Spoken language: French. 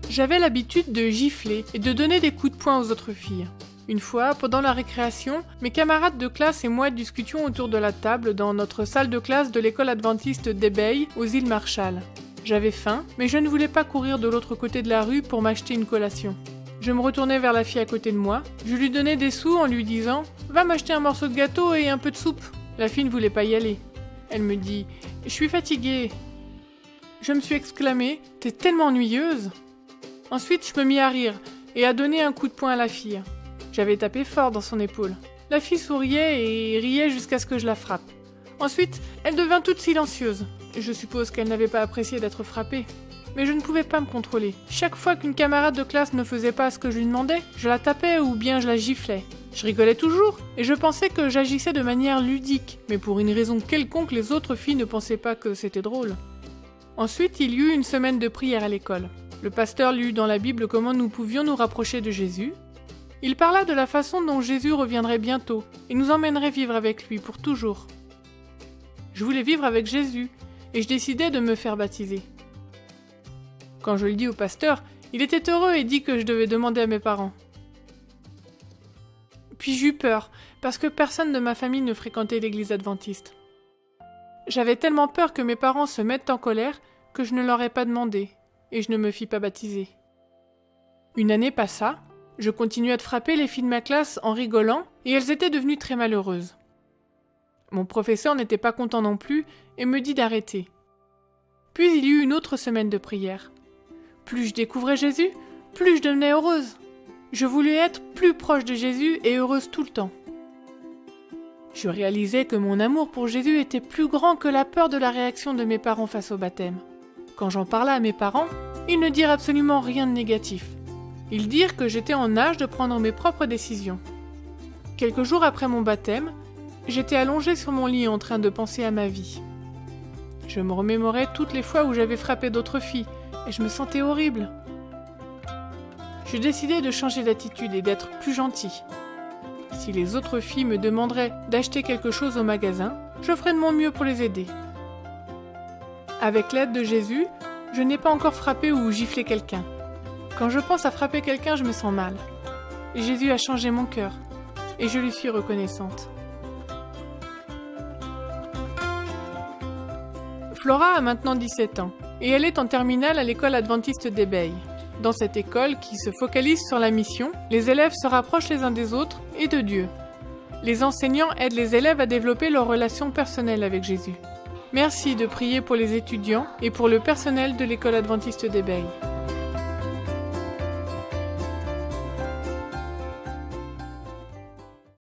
J'avais l'habitude de gifler et de donner des coups de poing aux autres filles. Une fois, pendant la récréation, mes camarades de classe et moi discutions autour de la table dans notre salle de classe de l'école adventiste d'Ebaye, aux îles Marshall. J'avais faim, mais je ne voulais pas courir de l'autre côté de la rue pour m'acheter une collation. Je me retournais vers la fille à côté de moi, je lui donnais des sous en lui disant « Va m'acheter un morceau de gâteau et un peu de soupe ». La fille ne voulait pas y aller. Elle me dit « Je suis fatiguée ». Je me suis exclamée « T'es tellement ennuyeuse ». Ensuite, je me mis à rire et à donner un coup de poing à la fille. J'avais tapé fort dans son épaule. La fille souriait et riait jusqu'à ce que je la frappe. Ensuite, elle devint toute silencieuse. Je suppose qu'elle n'avait pas apprécié d'être frappée. Mais je ne pouvais pas me contrôler. Chaque fois qu'une camarade de classe ne faisait pas ce que je lui demandais, je la tapais ou bien je la giflais. Je rigolais toujours et je pensais que j'agissais de manière ludique, mais pour une raison quelconque, les autres filles ne pensaient pas que c'était drôle. Ensuite, il y eut une semaine de prière à l'école. Le pasteur lut dans la Bible comment nous pouvions nous rapprocher de Jésus. Il parla de la façon dont Jésus reviendrait bientôt et nous emmènerait vivre avec lui pour toujours. Je voulais vivre avec Jésus et je décidai de me faire baptiser. Quand je le dis au pasteur, il était heureux et dit que je devais demander à mes parents. Puis j'eus peur, parce que personne de ma famille ne fréquentait l'église adventiste. J'avais tellement peur que mes parents se mettent en colère que je ne leur ai pas demandé, et je ne me fis pas baptiser. Une année passa, je continuais de frapper les filles de ma classe en rigolant, et elles étaient devenues très malheureuses. Mon professeur n'était pas content non plus, et me dit d'arrêter. Puis il y eut une autre semaine de prière. Plus je découvrais Jésus, plus je devenais heureuse. Je voulais être plus proche de Jésus et heureuse tout le temps. Je réalisais que mon amour pour Jésus était plus grand que la peur de la réaction de mes parents face au baptême. Quand j'en parlais à mes parents, ils ne dirent absolument rien de négatif. Ils dirent que j'étais en âge de prendre mes propres décisions. Quelques jours après mon baptême, j'étais allongée sur mon lit en train de penser à ma vie. Je me remémorais toutes les fois où j'avais frappé d'autres filles, et je me sentais horrible. Je décidai de changer d'attitude et d'être plus gentille. Si les autres filles me demanderaient d'acheter quelque chose au magasin, je ferais de mon mieux pour les aider. Avec l'aide de Jésus, je n'ai pas encore frappé ou giflé quelqu'un. Quand je pense à frapper quelqu'un, je me sens mal. Jésus a changé mon cœur, et je lui suis reconnaissante. Flora a maintenant 17 ans, et elle est en terminale à l'école adventiste d'Ebaye. Dans cette école, qui se focalise sur la mission, les élèves se rapprochent les uns des autres et de Dieu. Les enseignants aident les élèves à développer leur relation personnelle avec Jésus. Merci de prier pour les étudiants et pour le personnel de l'école adventiste d'Ebaye.